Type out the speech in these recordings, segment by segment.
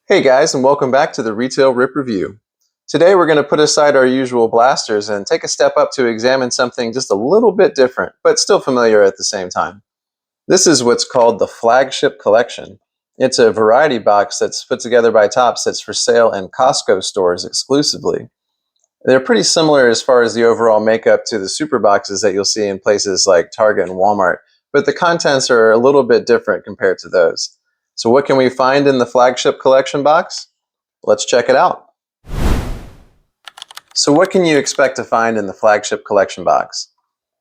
Hey guys, and welcome back to the Retail Rip Review. Today we're going to put aside our usual blasters and take a step up to examine something just a little bit different, but still familiar at the same time. This is what's called the Flagship Collection. It's a variety box that's put together by Topps that's for sale in Costco stores exclusively. They're pretty similar as far as the overall makeup to the super boxes that you'll see in places like Target and Walmart, but the contents are a little bit different compared to those. So what can we find in the Flagship Collection Box? Let's check it out. So what can you expect to find in the Flagship Collection Box?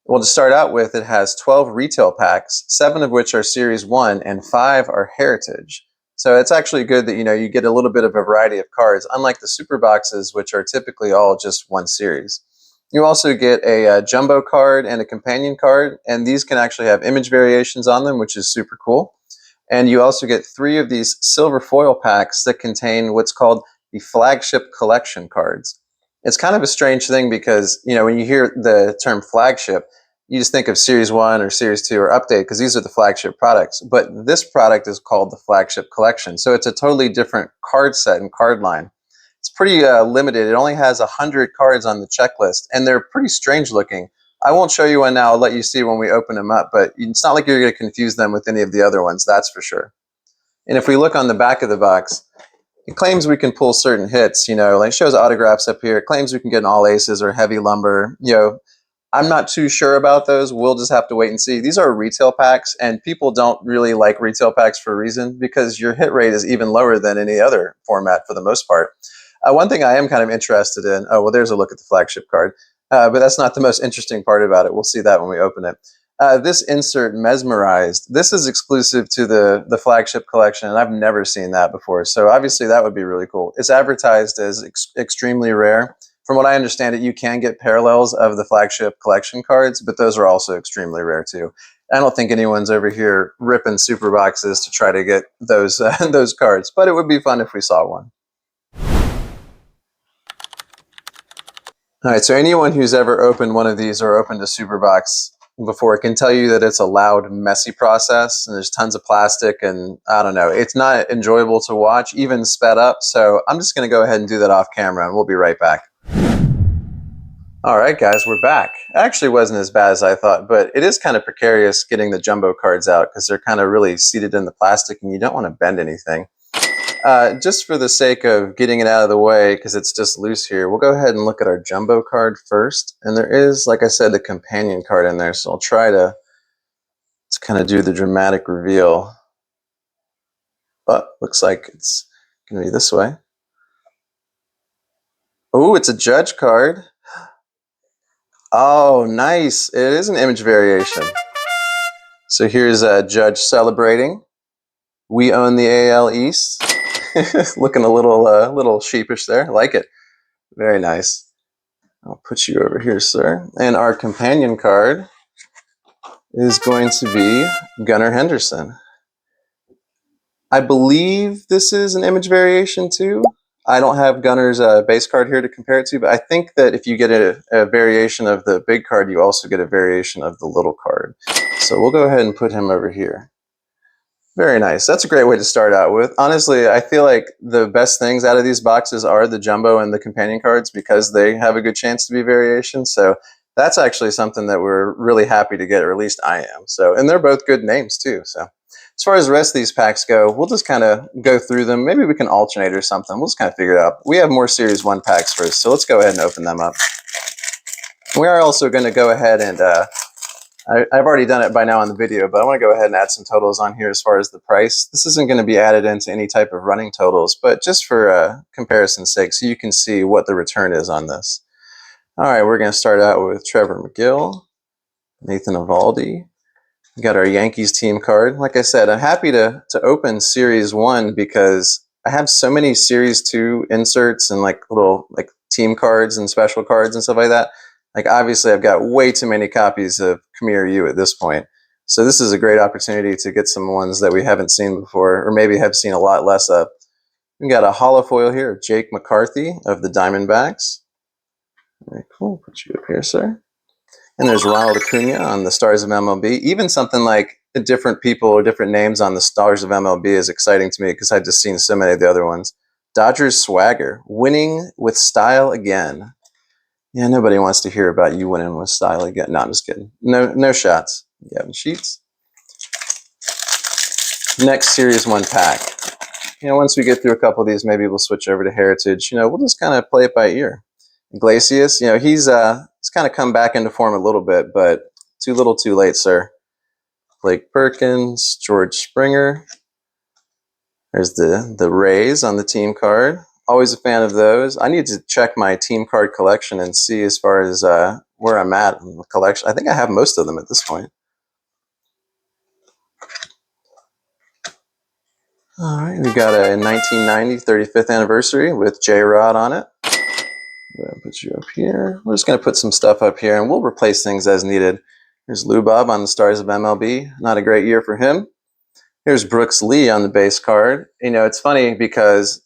Well, to start out with, it has 12 retail packs, 7 of which are Series 1 and 5 are Heritage. So it's actually good that you get a little bit of a variety of cards, unlike the super boxes, which are typically all just one series. You also get a jumbo card and a companion card, and these can actually have image variations on them, which is super cool. And you also get 3 of these silver foil packs that contain what's called the Flagship Collection Cards. It's kind of a strange thing because, when you hear the term flagship, you just think of Series 1 or Series 2 or Update because these are the flagship products. But this product is called the Flagship Collection. So it's a totally different card set and card line. It's pretty limited. It only has 100 cards on the checklist, and they're pretty strange looking. I won't show you one now. I'll let you see when we open them up, but it's not like you're going to confuse them with any of the other ones, that's for sure. And if we look on the back of the box, it claims we can pull certain hits, like it shows autographs up here. It claims we can get an all aces or heavy lumber. I'm not too sure about those. We'll just have to wait and see. These are retail packs, and people don't really like retail packs for a reason, because your hit rate is even lower than any other format for the most part. One thing I am kind of interested in, there's a look at the flagship card. But that's not the most interesting part about it. We'll see that when we open it. This insert, Mesmerized, this is exclusive to the Flagship Collection, and I've never seen that before. So obviously that would be really cool. It's advertised as extremely rare. From what I understand it, you can get parallels of the Flagship Collection cards, but those are also extremely rare too. I don't think anyone's over here ripping super boxes to try to get those those cards, but it would be fun if we saw one. All right, so anyone who's ever opened one of these or opened a super box before can tell you that it's a loud, messy process, and there's tons of plastic, and I don't know, it's not enjoyable to watch, even sped up. So I'm just going to go ahead and do that off camera, and we'll be right back. All right, guys, we're back. It actually wasn't as bad as I thought, but it is kind of precarious getting the jumbo cards out because they're kind of really seated in the plastic, and you don't want to bend anything. Just for the sake of getting it out of the way, because it's just loose here, we'll go ahead and look at our jumbo card first. And there is, like I said, a companion card in there, so I'll try to kind of do the dramatic reveal. But looks like it's going to be this way. Oh, it's a judge card. Oh, nice. It is an image variation. So here's a judge celebrating. We own the AL East. Looking a little sheepish there. I like it. Very nice. I'll put you over here, sir. And our companion card is going to be Gunnar Henderson. I believe this is an image variation too. I don't have Gunnar's base card here to compare it to, but I think that if you get a variation of the big card, you also get a variation of the little card. So we'll go ahead and put him over here. Very nice. That's a great way to start out with. Honestly, I feel like the best things out of these boxes are the jumbo and the companion cards because they have a good chance to be variations. So that's actually something that we're really happy to get, or at least I am. So, and they're both good names too. So as far as the rest of these packs go, we'll just kind of go through them. Maybe we can alternate or something. We'll just kind of figure it out. We have more Series 1 packs first, so let's go ahead and open them up. We are also going to go ahead and I've already done it by now on the video, but I want to go ahead and add some totals on here as far as the price. This isn't going to be added into any type of running totals, but just for comparison's sake, so you can see what the return is on this. All right, we're going to start out with Trevor McGill, Nathan Eovaldi. We got our Yankees team card. Like I said, I'm happy to open Series 1 because I have so many Series 2 inserts and little team cards and special cards and stuff like that. Obviously, I've got way too many copies of Come Here You at this point. So this is a great opportunity to get some ones that we haven't seen before, or maybe have seen a lot less of. We got a holo foil here of Jake McCarthy of the Diamondbacks. Very cool. Put you up here, sir. And there's Ronald Acuna on the Stars of MLB. Even something like different people or different names on the Stars of MLB is exciting to me because I've just seen so many of the other ones. Dodgers swagger, winning with style again. Yeah, nobody wants to hear about you winning with style again. No, I'm just kidding. No shots. You having sheets? Next Series 1 pack. Once we get through a couple of these, maybe we'll switch over to Heritage. We'll just kind of play it by ear. Iglesias, he's kind of come back into form a little bit, but too little too late, sir. Blake Perkins, George Springer. There's the Rays on the team card. Always a fan of those. I need to check my team card collection and see as far as where I'm at in the collection. I think I have most of them at this point. All right, we got a 1990 35th anniversary with J-Rod on it. I'm going to put you up here. We're just going to put some stuff up here, and we'll replace things as needed. Here's Lou Bob on the Stars of MLB. Not a great year for him. Here's Brooks Lee on the base card. It's funny because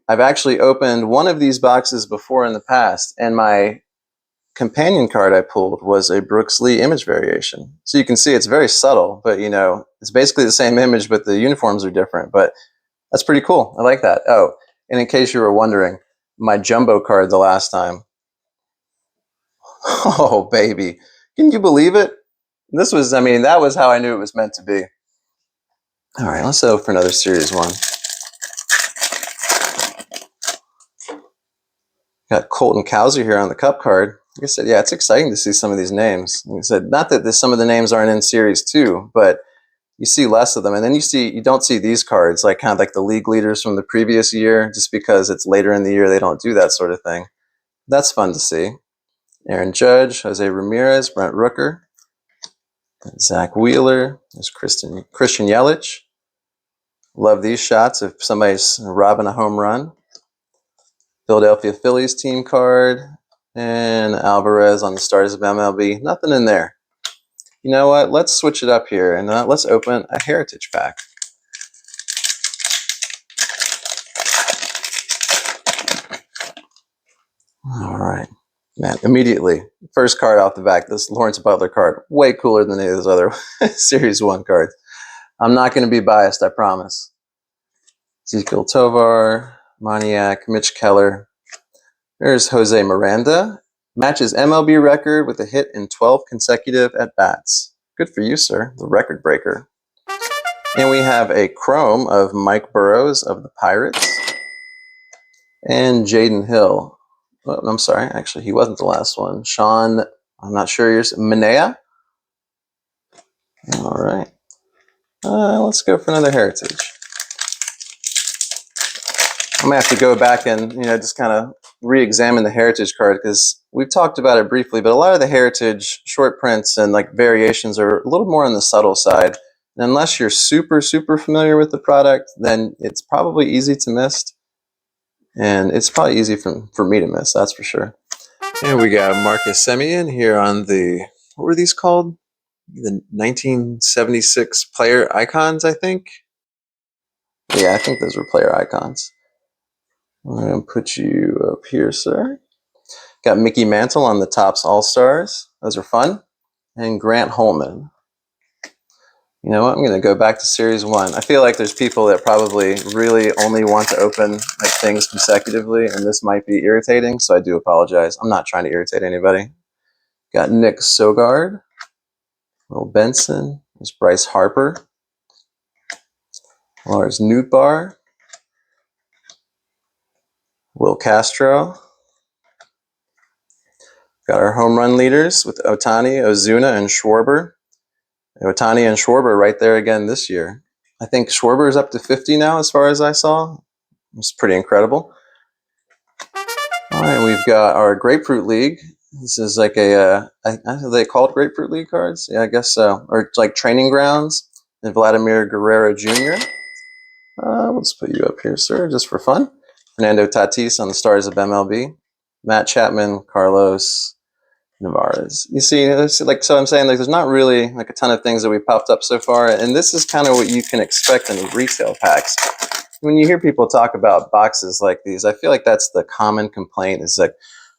I've actually opened one of these boxes before in the past, and my companion card I pulled was a Brooks Lee image variation. So you can see it's very subtle, but it's basically the same image, but the uniforms are different. But that's pretty cool. I like that. Oh, and in case you were wondering, my jumbo card the last time. Oh, baby. Can you believe it? That was how I knew it was meant to be. All right, let's go for another Series 1. Got Colton Cowser here on the Cup card. Like I said, yeah, it's exciting to see some of these names. Like I said, not that some of the names aren't in Series 2, but you see less of them. And then you don't see these cards, like kind of like the league leaders from the previous year, just because it's later in the year, they don't do that sort of thing. That's fun to see. Aaron Judge, Jose Ramirez, Brent Rooker, Zach Wheeler, there's Christian Yelich. Love these shots if somebody's robbing a home run. Philadelphia Phillies team card, and Alvarez on the Stars of MLB. Nothing in there. You know what? Let's switch it up here, and let's open a Heritage pack. All right. Man, immediately, first card off the back, this Lawrence Butler card, way cooler than any of those other Series 1 cards. I'm not going to be biased, I promise. Ezekiel Tovar, Moniak, Mitch Keller. There's Jose Miranda. Matches MLB record with a hit in 12 consecutive at-bats. Good for you, sir. The record breaker. And we have a chrome of Mike Burrows of the Pirates. And Jaden Hill. Oh, I'm sorry. Actually, he wasn't the last one. Sean, I'm not sure yours. Manea? All right. Let's go for another Heritage. I'm going to have to go back and, just kind of re-examine the Heritage card because we've talked about it briefly, but a lot of the Heritage short prints and like variations are a little more on the subtle side. And unless you're super, super familiar with the product, then it's probably easy to miss. And it's probably easy for me to miss, that's for sure. And we got Marcus Semien here on the, what were these called? The 1976 player icons, I think. Yeah, I think those were player icons. I'm going to put you up here, sir. Got Mickey Mantle on the Topps All-Stars. Those are fun. And Grant Holman. You know what? I'm going to go back to Series 1. I feel like there's people that probably really only want to open like things consecutively, and this might be irritating, so I do apologize. I'm not trying to irritate anybody. Got Nick Sogard. Will Benson. There's Bryce Harper. Lars Nootbaar. Will Castro. Got our home run leaders with Ohtani, Ozuna, and Schwarber. Ohtani and Schwarber right there again this year. I think Schwarber is up to 50 now as far as I saw. It's pretty incredible. All right, we've got our Grapefruit League. This is like are they called Grapefruit League cards? Yeah, I guess so. Or it's like Training Grounds and Vladimir Guerrero Jr. Let's put you up here, sir, just for fun. Fernando Tatis on the Stars of MLB. Matt Chapman, Carlos Navarez. You see, so I'm saying, like, there's not really like a ton of things that we popped up so far, and this is kind of what you can expect in retail packs. When you hear people talk about boxes like these, I feel like that's the common complaint is like,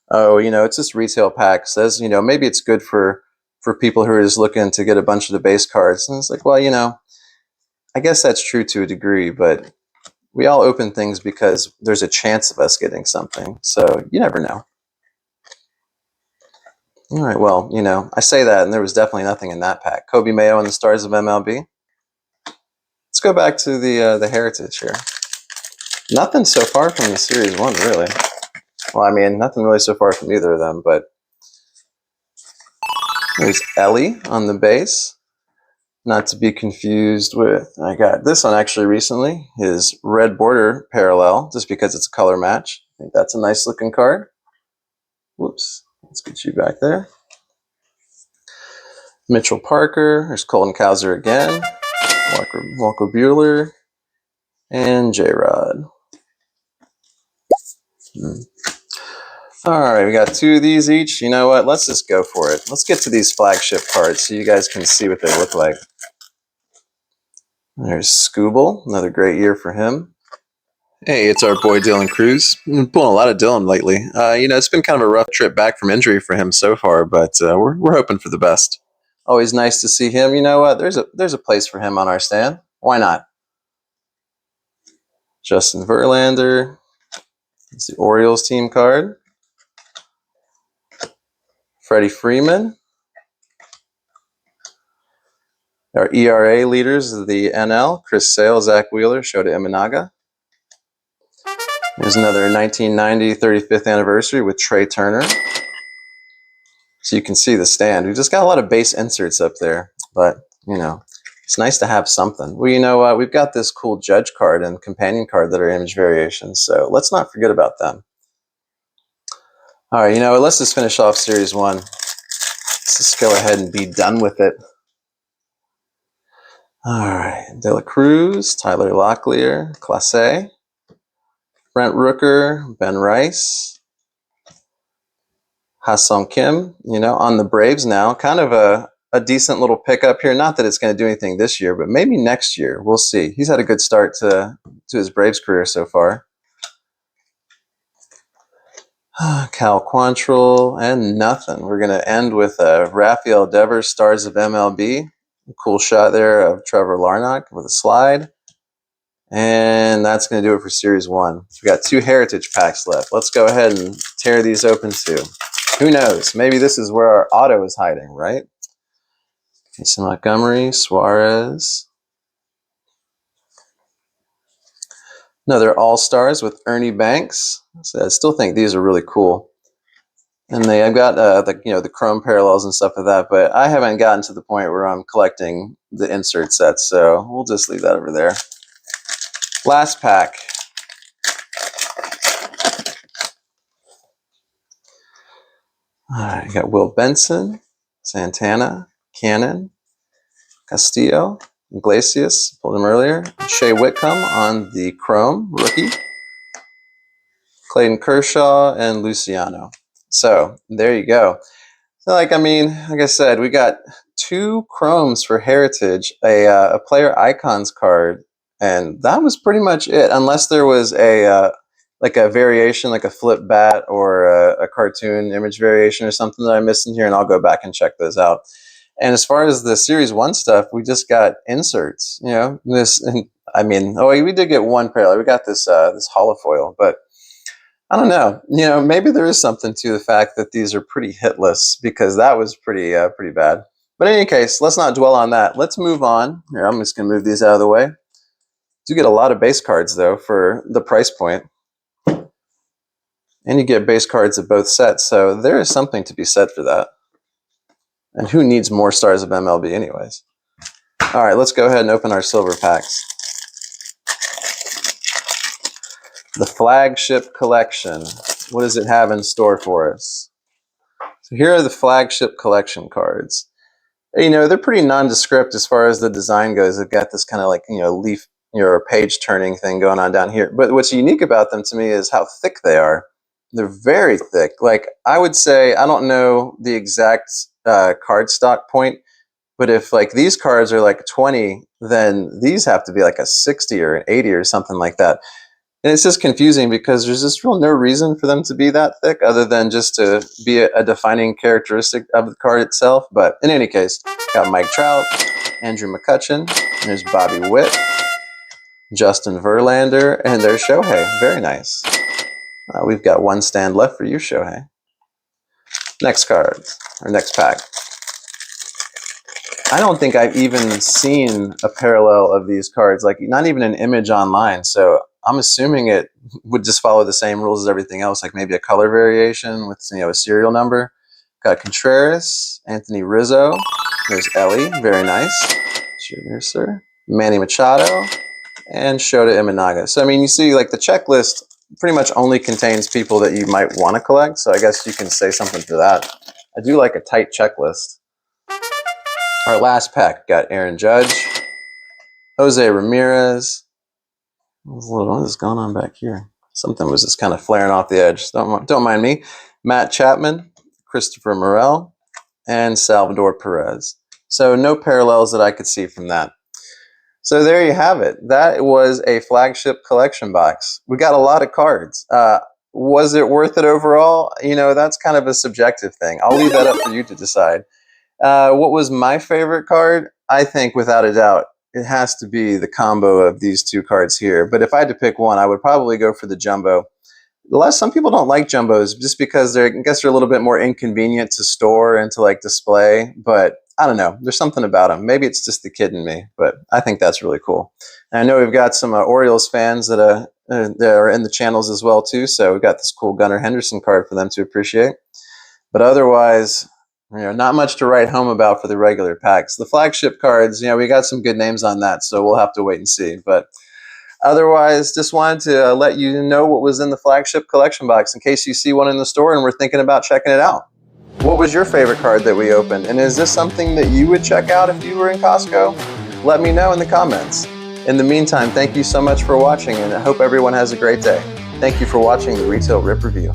oh, it's just retail packs. Says, maybe it's good for for people who are just looking to get a bunch of the base cards. And it's like, well, you know, I guess that's true to a degree, but we all open things because there's a chance of us getting something. So you never know. All right, well, you know, I say that, and there was definitely nothing in that pack. Kobe Mayo and the Stars of MLB. Let's go back to the Heritage here. Nothing so far from the Series 1, really. Well, I mean, nothing really so far from either of them, but there's Ellie on the base. Not to be confused with, I got this one actually recently, his red border parallel, just because it's a color match. I think that's a nice looking card. Whoops, let's get you back there. Mitchell Parker, there's Colton Cowser again, Walker Buehler, and J-Rod. All right, we got 2 of these each. You know what? Let's just go for it. Let's get to these flagship cards so you guys can see what they look like. There's Scooble, another great year for him. Hey, it's our boy Dylan Cruz. Been pulling a lot of Dylan lately. You know, it's been kind of a rough trip back from injury for him so far, but we're hoping for the best. Always nice to see him. You know what? There's a place for him on our stand. Why not? Justin Verlander. It's the Orioles team card. Freddie Freeman. Our ERA leaders of the NL, Chris Sale, Zach Wheeler, Shota Imanaga. There's another 1990 35th anniversary with Trey Turner. So you can see the stand. We've just got a lot of base inserts up there, but, you know, it's nice to have something. Well, you know, we've got this cool Judge card and companion card that are image variations, so let's not forget about them. All right, you know what, let's just finish off Series 1. Let's just go ahead and be done with it. All right, De La Cruz, Tyler Locklear, Clase, Brent Rooker, Ben Rice, Ha-Seong Kim, you know, on the Braves now. Kind of a decent little pickup here. Not that it's going to do anything this year, but maybe next year. We'll see. He's had a good start to his Braves career so far. Cal Quantrill, and nothing. We're going to end with Rafael Devers, Stars of MLB. A cool shot there of Trevor Larnach with a slide. And that's going to do it for Series 1. We got 2 Heritage packs left. Let's go ahead and tear these open too. Who knows? Maybe this is where our auto is hiding, right? Mason Montgomery, Suarez. Another All-Stars with Ernie Banks. So I still think these are really cool. And I've got the chrome parallels and stuff like that, but I haven't gotten to the point where I'm collecting the insert sets, so we'll just leave that over there. Last pack. All right, got Will Benson, Santana, Cannon, Castillo, Iglesias, pulled him earlier, Shea Whitcomb on the chrome rookie, Clayton Kershaw, and Luciano. So there you go. So, like I said, we got 2 chromes for Heritage, a player icons card, and that was pretty much it. Unless there was a variation, like a flip bat or a cartoon image variation or something that I missed in here, and I'll go back and check those out. And as far as the Series 1 stuff, we just got inserts. You know, we did get one parallel. We got this holofoil, but I don't know. You know, maybe there is something to the fact that these are pretty hitless, because that was pretty bad. But in any case, let's not dwell on that. Let's move on. Here, I'm just going to move these out of the way. Do get a lot of base cards, though, for the price point. And you get base cards of both sets, so there is something to be said for that. And who needs more Stars of MLB anyways? All right, let's go ahead and open our silver packs. The Flagship Collection. What does it have in store for us? So here are the Flagship Collection cards. You know, they're pretty nondescript as far as the design goes. They've got this kind of leaf, page turning thing going on down here. But what's unique about them to me is how thick they are. They're very thick. Like, I would say, I don't know the exact card stock point, but if these cards are 20, then these have to be a 60 or an 80 or something like that. And it's just confusing because there's just real no reason for them to be that thick other than just to be a defining characteristic of the card itself. But in any case, got Mike Trout, Andrew McCutchen, there's Bobby Witt, Justin Verlander, and there's Shohei. Very nice. We've got one stand left for you, Shohei. Next card, or next pack. I don't think I've even seen a parallel of these cards, like not even an image online. So I'm assuming it would just follow the same rules as everything else, like maybe a color variation with a serial number. Got Contreras, Anthony Rizzo. There's Ellie, very nice. Sure, sir. Manny Machado, and Shota Imanaga. So I mean, you see, like the checklist pretty much only contains people that you might want to collect. So I guess you can say something to that. I do like a tight checklist. Our last pack got Aaron Judge, Jose Ramirez. What is going on back here? Something was just kind of flaring off the edge. Don't mind me. Matt Chapman, Christopher Morel, and Salvador Perez. So no parallels that I could see from that. So there you have it. That was a flagship collection box. We got a lot of cards. Was it worth it overall? That's kind of a subjective thing. I'll leave that up for you to decide. What was my favorite card? I think without a doubt, it has to be the combo of these two cards here. But if I had to pick one, I would probably go for the jumbo. Some people don't like jumbos just because I guess they're a little bit more inconvenient to store and to display. But I don't know. There's something about them. Maybe it's just the kid in me, but I think that's really cool. And I know we've got some Orioles fans that are in the channels as well too. So we've got this cool Gunnar Henderson card for them to appreciate. But otherwise, not much to write home about for the regular packs. The flagship cards, we got some good names on that, so we'll have to wait and see. But otherwise, just wanted to let you know what was in the flagship collection box in case you see one in the store and we're thinking about checking it out. What was your favorite card that we opened? And is this something that you would check out if you were in Costco? Let me know in the comments. In the meantime, thank you so much for watching, and I hope everyone has a great day. Thank you for watching the Retail Rip Review.